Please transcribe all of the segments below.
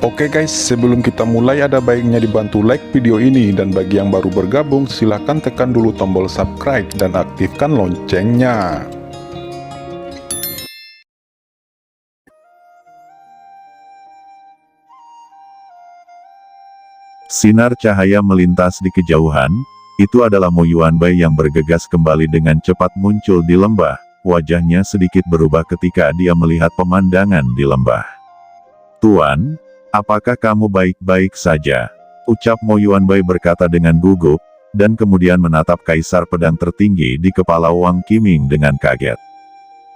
Oke guys, sebelum kita mulai ada baiknya dibantu like video ini, dan bagi yang baru bergabung silahkan tekan dulu tombol subscribe dan aktifkan loncengnya. Sinar cahaya melintas di kejauhan, itu adalah Mo Yuanbai yang bergegas kembali dengan cepat muncul di lembah. Wajahnya sedikit berubah ketika dia melihat pemandangan di lembah. "Tuan, apakah kamu baik-baik saja?" ucap Mo Yuanbai berkata dengan gugup, dan kemudian menatap Kaisar Pedang Tertinggi di kepala Wang Qiming dengan kaget.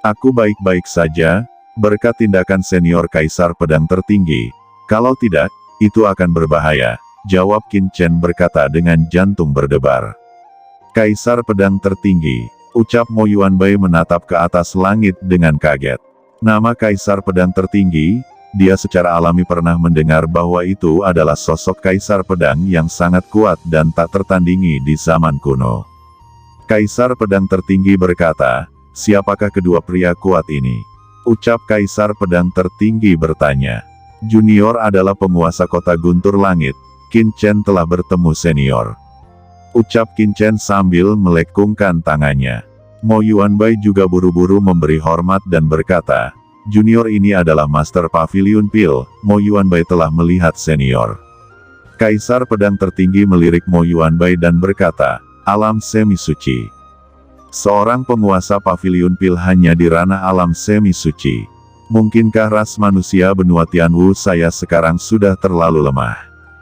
"Aku baik-baik saja, berkat tindakan senior Kaisar Pedang Tertinggi. Kalau tidak, itu akan berbahaya," jawab Qin Chen berkata dengan jantung berdebar. "Kaisar Pedang Tertinggi," ucap Mo Yuanbai menatap ke atas langit dengan kaget. Nama Kaisar Pedang Tertinggi, dia secara alami pernah mendengar bahwa itu adalah sosok Kaisar Pedang yang sangat kuat dan tak tertandingi di zaman kuno. Kaisar Pedang Tertinggi berkata, "Siapakah kedua pria kuat ini?" ucap Kaisar Pedang Tertinggi bertanya. "Junior adalah penguasa kota Guntur Langit, Qin Chen telah bertemu senior," ucap Qin Chen sambil melekungkan tangannya. Mo Yuanbai juga buru-buru memberi hormat dan berkata, "Junior ini adalah Master Pavilion Pil, Mo Yuanbai telah melihat senior." Kaisar Pedang Tertinggi melirik Mo Yuanbai dan berkata, "Alam semi suci. Seorang penguasa Pavilion Pil hanya di ranah alam semi suci. Mungkinkah ras manusia benua Tianwu saya sekarang sudah terlalu lemah?"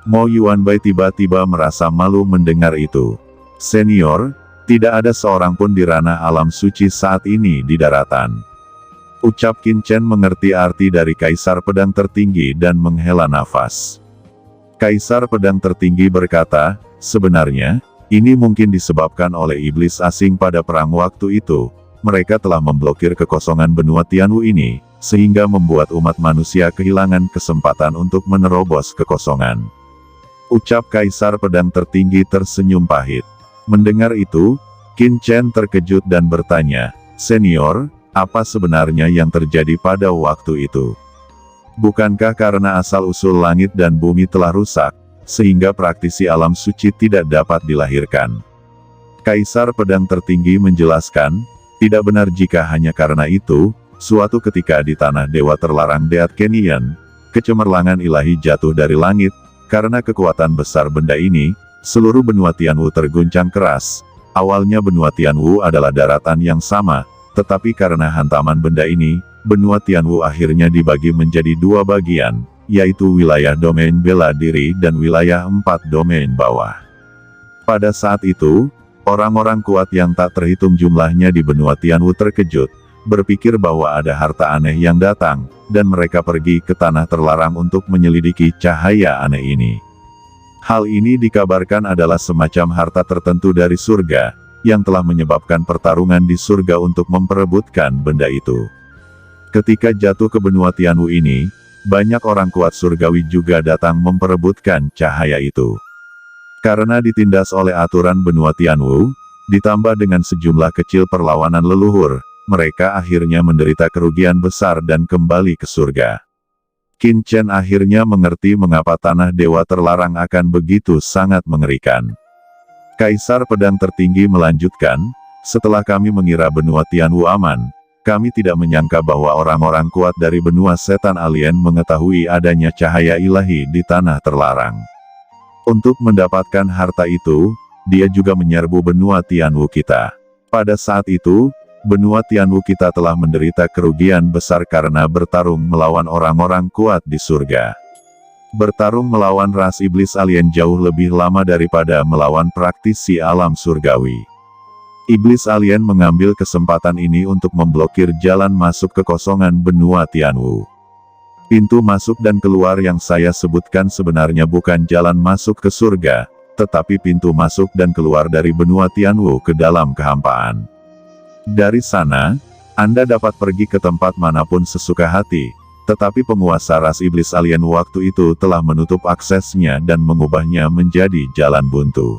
Mo Yuanbai tiba-tiba merasa malu mendengar itu. "Senior, tidak ada seorang pun di ranah alam suci saat ini di daratan," ucap Qin Chen mengerti arti dari Kaisar Pedang Tertinggi dan menghela nafas. Kaisar Pedang Tertinggi berkata, "Sebenarnya, ini mungkin disebabkan oleh iblis asing pada perang waktu itu. Mereka telah memblokir kekosongan benua Tianwu ini, sehingga membuat umat manusia kehilangan kesempatan untuk menerobos kekosongan," ucap Kaisar Pedang Tertinggi tersenyum pahit. Mendengar itu, Qin Chen terkejut dan bertanya, "Senior, apa sebenarnya yang terjadi pada waktu itu? Bukankah karena asal-usul langit dan bumi telah rusak, sehingga praktisi alam suci tidak dapat dilahirkan?" Kaisar Pedang Tertinggi menjelaskan, "Tidak benar jika hanya karena itu, suatu ketika di tanah Dewa Terlarang Deat Canyon, kecemerlangan ilahi jatuh dari langit. Karena kekuatan besar benda ini, seluruh benua Tianwu terguncang keras. Awalnya benua Tianwu adalah daratan yang sama, tetapi karena hantaman benda ini, benua Tianwu akhirnya dibagi menjadi dua bagian, yaitu wilayah domain bela diri dan wilayah 4 domain bawah. Pada saat itu, orang-orang kuat yang tak terhitung jumlahnya di benua Tianwu terkejut, berpikir bahwa ada harta aneh yang datang, dan mereka pergi ke tanah terlarang untuk menyelidiki cahaya aneh ini. Hal ini dikabarkan adalah semacam harta tertentu dari surga, yang telah menyebabkan pertarungan di surga untuk memperebutkan benda itu. Ketika jatuh ke benua Tianwu ini, banyak orang kuat surgawi juga datang memperebutkan cahaya itu. Karena ditindas oleh aturan benua Tianwu, ditambah dengan sejumlah kecil perlawanan leluhur, mereka akhirnya menderita kerugian besar dan kembali ke surga. Qin Chen akhirnya mengerti mengapa tanah Dewa Terlarang akan begitu sangat mengerikan. Kaisar Pedang Tertinggi melanjutkan, "Setelah kami mengira benua Tianwu aman, kami tidak menyangka bahwa orang-orang kuat dari benua setan alien mengetahui adanya cahaya ilahi di tanah terlarang. Untuk mendapatkan harta itu, dia juga menyerbu benua Tianwu kita. Pada saat itu, benua Tianwu kita telah menderita kerugian besar karena bertarung melawan orang-orang kuat di surga. Bertarung melawan ras iblis alien jauh lebih lama daripada melawan praktisi alam surgawi. Iblis alien mengambil kesempatan ini untuk memblokir jalan masuk ke kosongan benua Tianwu. Pintu masuk dan keluar yang saya sebutkan sebenarnya bukan jalan masuk ke surga, tetapi pintu masuk dan keluar dari benua Tianwu ke dalam kehampaan. Dari sana, Anda dapat pergi ke tempat manapun sesuka hati, tetapi penguasa ras iblis alien waktu itu telah menutup aksesnya dan mengubahnya menjadi jalan buntu.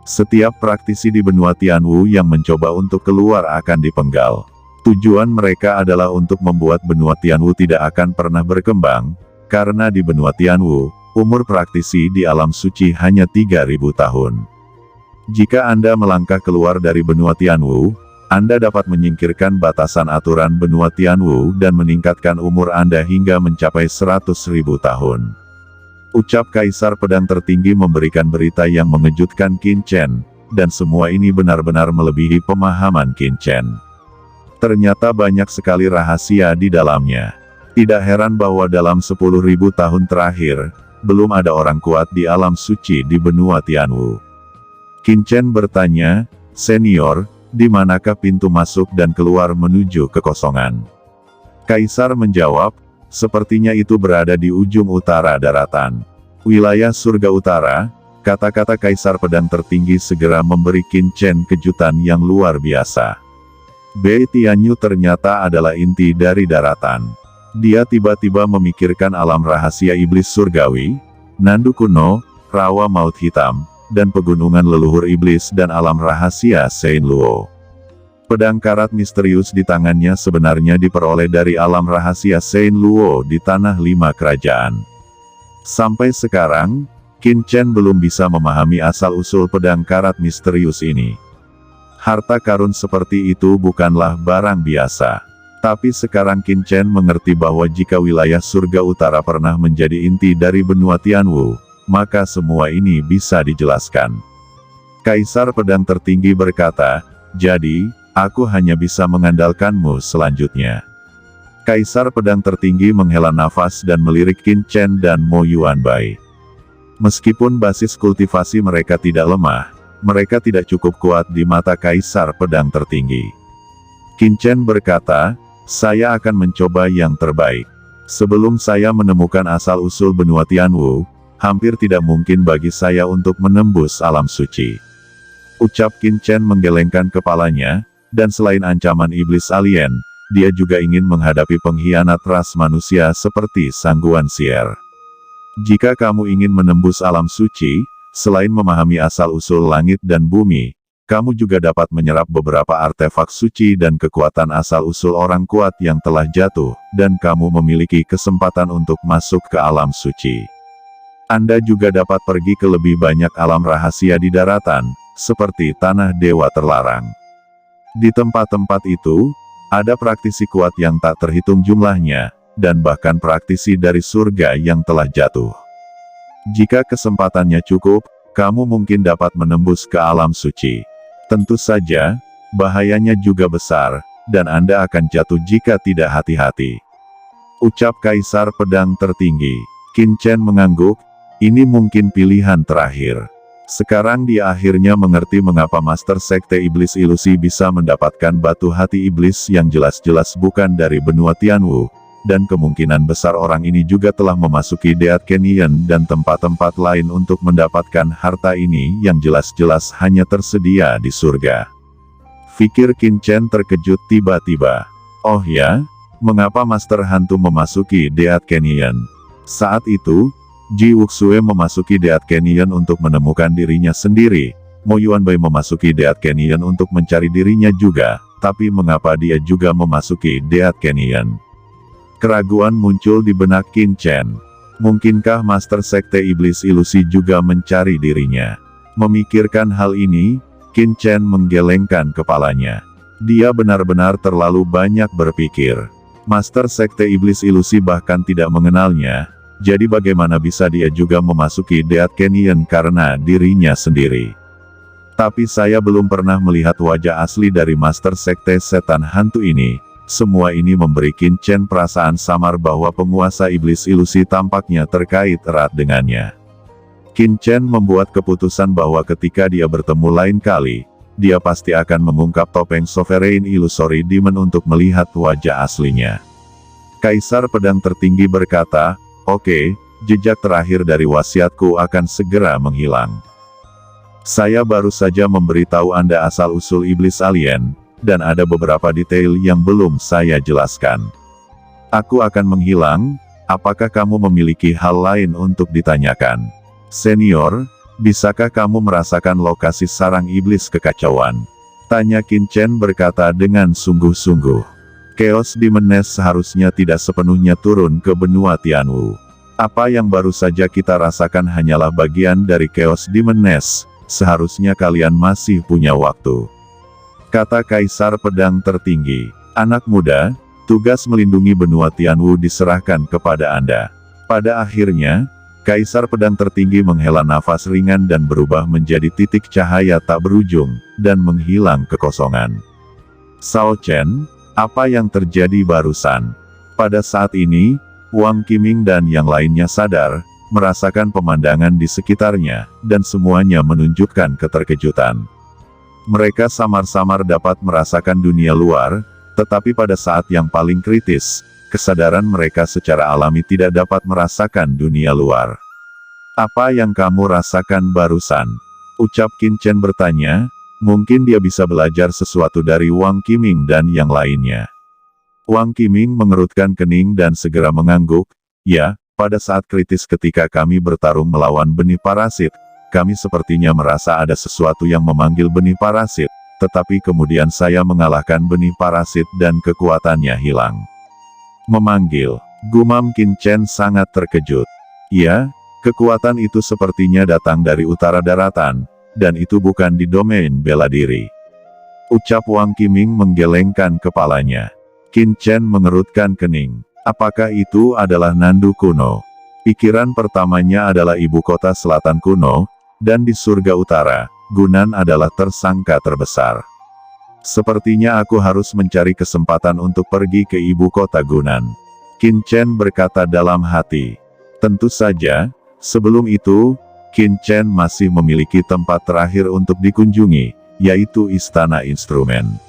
Setiap praktisi di benua Tianwu yang mencoba untuk keluar akan dipenggal. Tujuan mereka adalah untuk membuat benua Tianwu tidak akan pernah berkembang, karena di benua Tianwu, umur praktisi di alam suci hanya 3.000 tahun. Jika Anda melangkah keluar dari benua Tianwu, Anda dapat menyingkirkan batasan aturan benua Tianwu dan meningkatkan umur Anda hingga mencapai 100.000 tahun. Ucap Kaisar Pedang Tertinggi memberikan berita yang mengejutkan Qin Chen, dan semua ini benar-benar melebihi pemahaman Qin Chen. Ternyata banyak sekali rahasia di dalamnya. Tidak heran bahwa dalam 10.000 tahun terakhir, belum ada orang kuat di alam suci di benua Tianwu. Qin Chen bertanya, "Senior, di manakah pintu masuk dan keluar menuju kekosongan?" Kaisar menjawab, "Sepertinya itu berada di ujung utara daratan. Wilayah surga utara." Kata-kata Kaisar Pedang Tertinggi segera memberi Qin Chen kejutan yang luar biasa. Bei Tianyu ternyata adalah inti dari daratan. Dia tiba-tiba memikirkan alam rahasia iblis surgawi, Nandu kuno, rawa maut hitam, dan pegunungan leluhur iblis dan alam rahasia Saint Luo. Pedang karat misterius di tangannya sebenarnya diperoleh dari alam rahasia Saint Luo di Tanah Lima Kerajaan. Sampai sekarang, Qin Chen belum bisa memahami asal-usul pedang karat misterius ini. Harta karun seperti itu bukanlah barang biasa. Tapi sekarang Qin Chen mengerti bahwa jika wilayah surga utara pernah menjadi inti dari benua Tianwu, maka semua ini bisa dijelaskan. Kaisar Pedang Tertinggi berkata, "Jadi, aku hanya bisa mengandalkanmu selanjutnya." Kaisar Pedang Tertinggi menghela nafas dan melirik Qin Chen dan Mo Yuanbai. Meskipun basis kultivasi mereka tidak lemah, mereka tidak cukup kuat di mata Kaisar Pedang Tertinggi. Qin Chen berkata, "Saya akan mencoba yang terbaik. Sebelum saya menemukan asal-usul benua Tianwu, hampir tidak mungkin bagi saya untuk menembus alam suci." Ucap Qin Chen menggelengkan kepalanya, dan selain ancaman iblis alien, dia juga ingin menghadapi pengkhianat ras manusia seperti Sangguan Sier. Jika kamu ingin menembus alam suci, selain memahami asal-usul langit dan bumi, kamu juga dapat menyerap beberapa artefak suci dan kekuatan asal-usul orang kuat yang telah jatuh, dan kamu memiliki kesempatan untuk masuk ke alam suci. Anda juga dapat pergi ke lebih banyak alam rahasia di daratan, seperti Tanah Dewa Terlarang. Di tempat-tempat itu, ada praktisi kuat yang tak terhitung jumlahnya, dan bahkan praktisi dari surga yang telah jatuh. Jika kesempatannya cukup, kamu mungkin dapat menembus ke alam suci. Tentu saja, bahayanya juga besar, dan Anda akan jatuh jika tidak hati-hati. Ucap Kaisar Pedang Tertinggi. Qin Chen mengangguk, ini mungkin pilihan terakhir. Sekarang dia akhirnya mengerti mengapa Master Sekte Iblis Ilusi bisa mendapatkan batu hati iblis yang jelas-jelas bukan dari benua Tianwu, dan kemungkinan besar orang ini juga telah memasuki Deat Canyon dan tempat-tempat lain untuk mendapatkan harta ini yang jelas-jelas hanya tersedia di surga. Pikir Qin Chen terkejut tiba-tiba. Oh ya, mengapa Master Hantu memasuki Deat Canyon? Saat itu, Ji Wuxue memasuki Deat Canyon untuk menemukan dirinya sendiri. Mo Yuanbai memasuki Deat Canyon untuk mencari dirinya juga, tapi mengapa dia juga memasuki Deat Canyon? Keraguan muncul di benak Qin Chen. Mungkinkah Master Sekte Iblis Ilusi juga mencari dirinya? Memikirkan hal ini, Qin Chen menggelengkan kepalanya. Dia benar-benar terlalu banyak berpikir. Master Sekte Iblis Ilusi bahkan tidak mengenalnya, jadi bagaimana bisa dia juga memasuki Deat Canyon karena dirinya sendiri? Tapi saya belum pernah melihat wajah asli dari Master Sekte Setan Hantu ini. Semua ini memberi Qin Chen perasaan samar bahwa penguasa iblis ilusi tampaknya terkait erat dengannya. Qin Chen membuat keputusan bahwa ketika dia bertemu lain kali, dia pasti akan mengungkap topeng Sovereign Illusory Demon untuk melihat wajah aslinya. Kaisar Pedang Tertinggi berkata, "Oke, jejak terakhir dari wasiatku akan segera menghilang. Saya baru saja memberitahu Anda asal-usul iblis alien, dan ada beberapa detail yang belum saya jelaskan. Aku akan menghilang, apakah kamu memiliki hal lain untuk ditanyakan? Senior, bisakah kamu merasakan lokasi sarang iblis kekacauan?" Tanya Qin Chen berkata dengan sungguh-sungguh. Chaos Demon Nest seharusnya tidak sepenuhnya turun ke benua Tianwu. Apa yang baru saja kita rasakan hanyalah bagian dari Chaos Demon Nest, seharusnya kalian masih punya waktu. Kata Kaisar Pedang Tertinggi. Anak muda, tugas melindungi benua Tianwu diserahkan kepada Anda. Pada akhirnya, Kaisar Pedang Tertinggi menghela nafas ringan dan berubah menjadi titik cahaya tak berujung, dan menghilang kekosongan. Sao Chen, apa yang terjadi barusan? Pada saat ini, Wang Qiming dan yang lainnya sadar, merasakan pemandangan di sekitarnya, dan semuanya menunjukkan keterkejutan. Mereka samar-samar dapat merasakan dunia luar, tetapi pada saat yang paling kritis, kesadaran mereka secara alami tidak dapat merasakan dunia luar. Apa yang kamu rasakan barusan? Ucap Qin Chen bertanya, mungkin dia bisa belajar sesuatu dari Wang Qiming dan yang lainnya. Wang Qiming mengerutkan kening dan segera mengangguk, ya, pada saat kritis ketika kami bertarung melawan benih parasit, kami sepertinya merasa ada sesuatu yang memanggil benih parasit, tetapi kemudian saya mengalahkan benih parasit dan kekuatannya hilang. Memanggil, gumam Qin Chen sangat terkejut. Ya, kekuatan itu sepertinya datang dari utara daratan, dan itu bukan di domain bela diri. Ucap Wang Qiming menggelengkan kepalanya. Qin Chen mengerutkan kening. Apakah itu adalah Nandu kuno? Pikiran pertamanya adalah ibu kota selatan kuno, dan di surga utara, Gunan adalah tersangka terbesar. Sepertinya aku harus mencari kesempatan untuk pergi ke ibu kota Gunan. Qin Chen berkata dalam hati. Tentu saja, sebelum itu, Qin Chen masih memiliki tempat terakhir untuk dikunjungi, yaitu Istana Instrumen.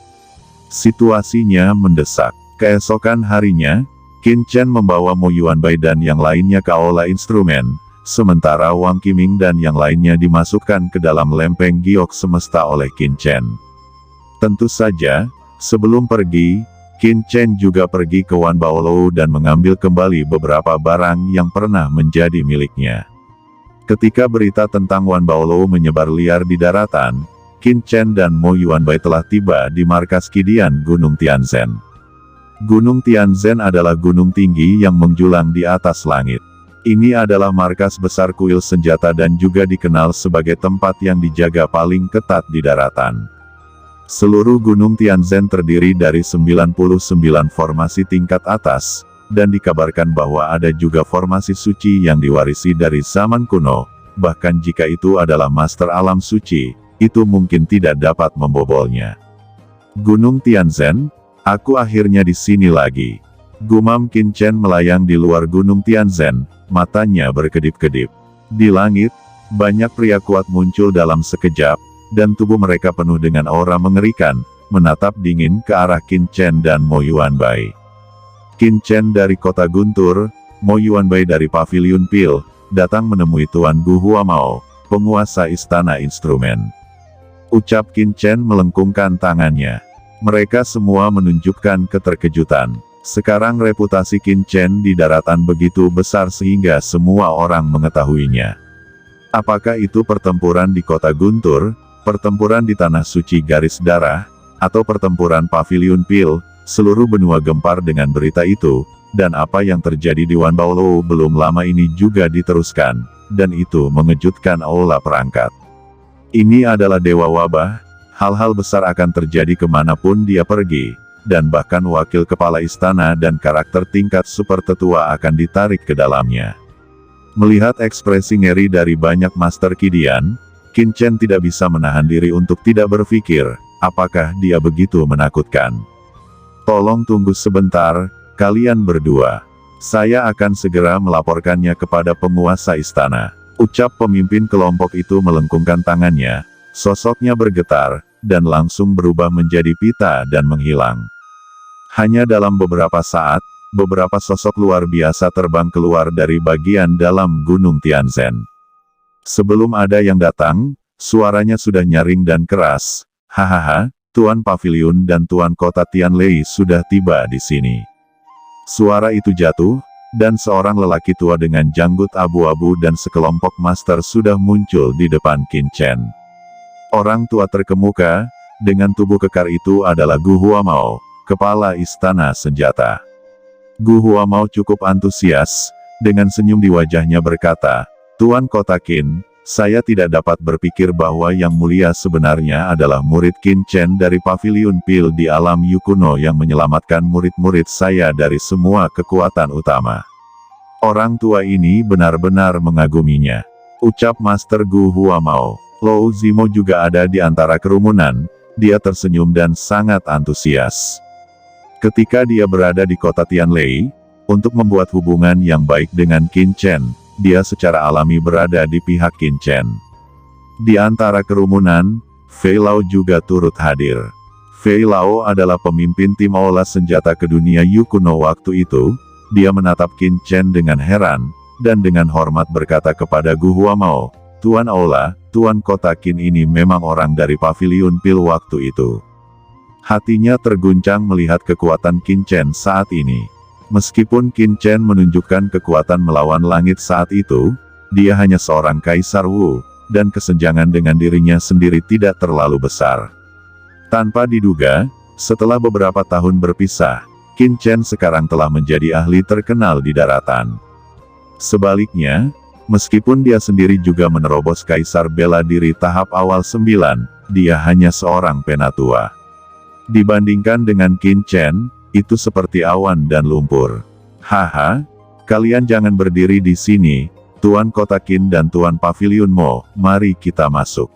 Situasinya mendesak. Keesokan harinya, Qin Chen membawa Mo Yuanbai dan yang lainnya ke aula instrumen, sementara Wang Qiming dan yang lainnya dimasukkan ke dalam lempeng giok semesta oleh Qin Chen. Tentu saja, sebelum pergi, Qin Chen juga pergi ke Wan Baolou dan mengambil kembali beberapa barang yang pernah menjadi miliknya. Ketika berita tentang Wan Baolou menyebar liar di daratan, Qin Chen dan Mo Yuanbai telah tiba di markas Kidian Gunung Tianzhen. Gunung Tianzhen adalah gunung tinggi yang menjulang di atas langit. Ini adalah markas besar kuil senjata dan juga dikenal sebagai tempat yang dijaga paling ketat di daratan. Seluruh Gunung Tianzhen terdiri dari 99 formasi tingkat atas, dan dikabarkan bahwa ada juga formasi suci yang diwarisi dari zaman kuno, bahkan jika itu adalah master alam suci, itu mungkin tidak dapat membobolnya. Gunung Tianzhen, aku akhirnya di sini lagi. Gumam Qin Chen melayang di luar Gunung Tianzhen, matanya berkedip-kedip. Di langit, banyak pria kuat muncul dalam sekejap, dan tubuh mereka penuh dengan aura mengerikan, menatap dingin ke arah Qin Chen dan Mo Yuanbai. Qin Chen dari kota Guntur, Mo Yuanbai dari Paviliun Pil, datang menemui Tuan Gu Huamao, penguasa istana instrumen. Ucap Qin Chen melengkungkan tangannya. Mereka semua menunjukkan keterkejutan. Sekarang reputasi Qin Chen di daratan begitu besar sehingga semua orang mengetahuinya. Apakah itu pertempuran di kota Guntur, pertempuran di Tanah Suci Garis Darah, atau pertempuran Paviliun Pil? Seluruh benua gempar dengan berita itu, dan apa yang terjadi di Wan Baolou belum lama ini juga diteruskan, dan itu mengejutkan aula perangkat. Ini adalah Dewa Wabah, hal-hal besar akan terjadi kemanapun dia pergi, dan bahkan wakil kepala istana dan karakter tingkat super tetua akan ditarik ke dalamnya. Melihat ekspresi ngeri dari banyak Master Kidian, Qin Chen tidak bisa menahan diri untuk tidak berpikir, apakah dia begitu menakutkan. Tolong tunggu sebentar, kalian berdua. Saya akan segera melaporkannya kepada penguasa istana. Ucap pemimpin kelompok itu melengkungkan tangannya, sosoknya bergetar, dan langsung berubah menjadi pita dan menghilang. Hanya dalam beberapa saat, beberapa sosok luar biasa terbang keluar dari bagian dalam Gunung Tianzhen. Sebelum ada yang datang, suaranya sudah nyaring dan keras. Hahaha, Tuan Paviliun dan Tuan Kota Tianlei sudah tiba di sini. Suara itu jatuh, dan seorang lelaki tua dengan janggut abu-abu dan sekelompok master sudah muncul di depan Qin Chen. Orang tua terkemuka, dengan tubuh kekar itu adalah Gu Huamao, kepala istana senjata. Gu Huamao cukup antusias, Dengan senyum di wajahnya berkata, "Tuan Kota Qin, saya tidak dapat berpikir bahwa yang mulia sebenarnya adalah murid Qin Chen dari Paviliun Pil di alam Yukuno yang menyelamatkan murid-murid saya dari semua kekuatan utama." Orang tua ini benar-benar mengaguminya. Ucap Master Gu Huamao. Lou Zimo juga ada di antara kerumunan, dia tersenyum dan sangat antusias. Ketika dia berada di kota Tianlei, untuk membuat hubungan yang baik dengan Qin Chen, dia secara alami berada di pihak Qin Chen. Di antara kerumunan, Fei Lao juga turut hadir. Fei Lao adalah pemimpin tim olah senjata ke dunia Yukuno waktu itu, dia menatap Qin Chen dengan heran, dan dengan hormat berkata kepada Gu Huamao, "Tuan Aula, Tuan Kota Qin ini memang orang dari Paviliun Pil waktu itu." Hatinya terguncang melihat kekuatan Qin Chen saat ini. Meskipun Qin Chen menunjukkan kekuatan melawan langit saat itu, dia hanya seorang Kaisar Wu, dan kesenjangan dengan dirinya sendiri tidak terlalu besar. Tanpa diduga, setelah beberapa tahun berpisah, Qin Chen sekarang telah menjadi ahli terkenal di daratan. Sebaliknya, meskipun dia sendiri juga menerobos Kaisar bela diri tahap awal 9, dia hanya seorang penatua. Dibandingkan dengan Qin Chen, itu seperti awan dan lumpur. "Haha, kalian jangan berdiri di sini, Tuan Kota Qin dan Tuan Paviliun Mo, mari kita masuk,"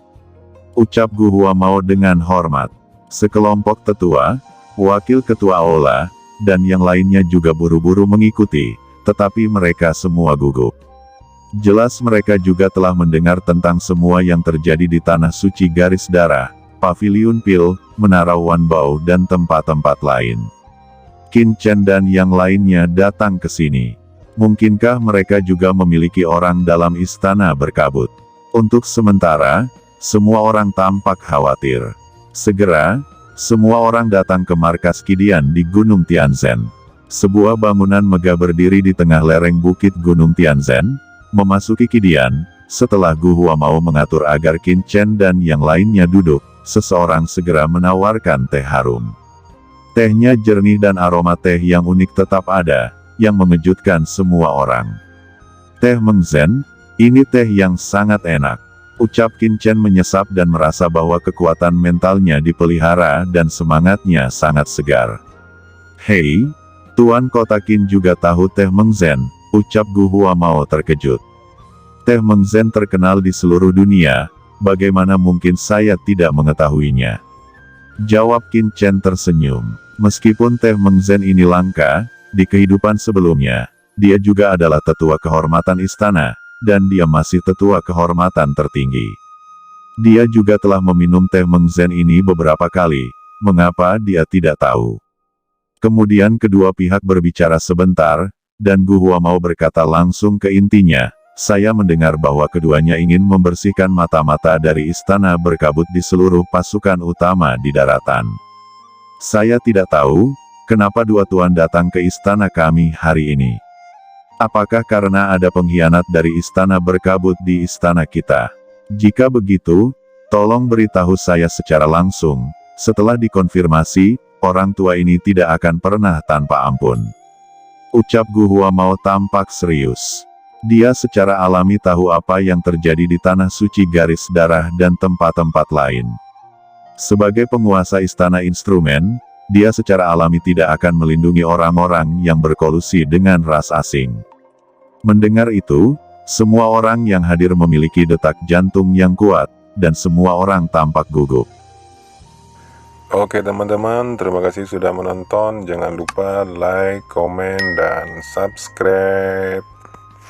ucap Gu Huamao dengan hormat. Sekelompok tetua, wakil ketua Aula, dan yang lainnya juga buru-buru mengikuti, tetapi mereka semua gugup. Jelas mereka juga telah mendengar tentang semua yang terjadi di Tanah Suci Garis Darah, Paviliun Pil, Menara Wanbao dan tempat-tempat lain. Qin Chen dan yang lainnya datang ke sini. Mungkinkah mereka juga memiliki orang dalam istana berkabut? Untuk sementara, semua orang tampak khawatir. Segera, semua orang datang ke markas Kidian di Gunung Tianzhen. Sebuah bangunan megah berdiri di tengah lereng bukit Gunung Tianzhen. Memasuki Kidian, setelah Gu Huamao mengatur agar Qin Chen dan yang lainnya duduk, seseorang segera menawarkan teh harum. Tehnya jernih dan aroma teh yang unik tetap ada, yang mengejutkan semua orang. "Teh Mengzen, ini teh yang sangat enak," ucap Qin Chen menyesap dan merasa bahwa kekuatan mentalnya dipelihara dan semangatnya sangat segar. "Hei, Tuan Kota Qin juga tahu teh Mengzen," ucap Gu Huamao terkejut. "Teh Mengzen terkenal di seluruh dunia, bagaimana mungkin saya tidak mengetahuinya?" Jawab Qin Chen tersenyum. Meskipun teh Mengzen ini langka, di kehidupan sebelumnya, dia juga adalah tetua kehormatan istana, dan dia masih tetua kehormatan tertinggi. Dia juga telah meminum teh Mengzen ini beberapa kali, mengapa dia tidak tahu? Kemudian kedua pihak berbicara sebentar, dan Gu Huamao berkata langsung ke intinya, "Saya mendengar bahwa keduanya ingin membersihkan mata-mata dari istana berkabut di seluruh pasukan utama di daratan. Saya tidak tahu, kenapa dua tuan datang ke istana kami hari ini. Apakah karena ada pengkhianat dari istana berkabut di istana kita? Jika begitu, tolong beritahu saya secara langsung. Setelah dikonfirmasi, orang tua ini tidak akan pernah tanpa ampun," ucap Gu Huamao tampak serius. Dia secara alami tahu apa yang terjadi di Tanah Suci Garis Darah dan tempat-tempat lain. Sebagai penguasa istana instrumen, dia secara alami tidak akan melindungi orang-orang yang berkolusi dengan ras asing. Mendengar itu, semua orang yang hadir memiliki detak jantung yang kuat, dan semua orang tampak gugup. Oke teman-teman, terima kasih sudah menonton. Jangan lupa like, komen, dan subscribe.